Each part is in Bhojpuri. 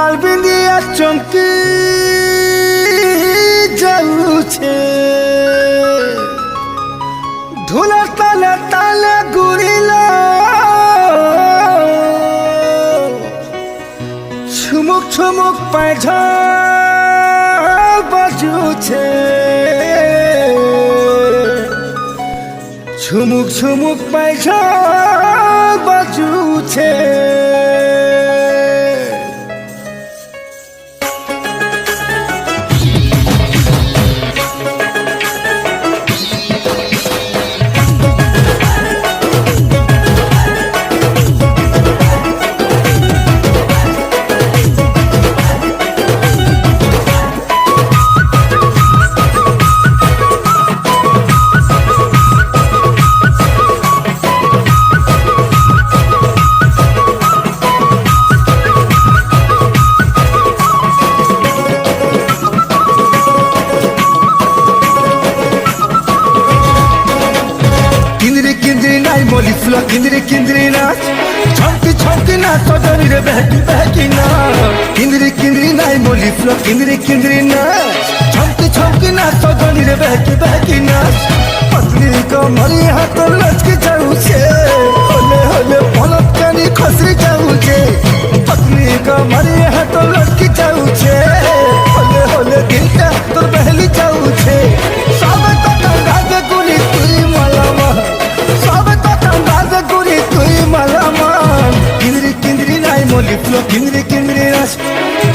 लाल बिंदिया चमकी जाऊछे ढोला ताले ताले गुड़िला छुमुक छुमुक पैझा बाजूछे छुमुक छुमुक पैझा बाजूछे मोली फुला किंदरी किंदरी नाच छमकी छमकी नाच सजनी रे बहकी बहकी नाच किंदरी किंदरी नाच मोली फुला किंदरी किंदरी नाच छमकी छमकी नाच सजनी रे बहकी बहकी नाच पत्नी को मरी हाथ लचकी जाऊ छे होले होले पलक कानी खसरी जाऊ छे पत्नी को मरी हाथ लचकी जाऊ छे होले होले दिलटा तोर बहली जाऊ छे सब तक राज गुली तुई मलामा सब गुरी तुई मलामान किंदरी किंदरी नाच मोली फुला किंदरी किंदरी नाच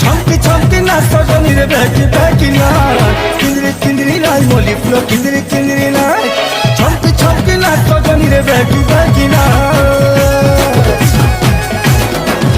छमकी छमकी नाच सजनी रे बहकी बहकी नाच किंदरी किंदरी नाच मोली फुला किंदरी किंदरी नाच छमकी छमकी नाच सजनी रे बहकी बहकी नाच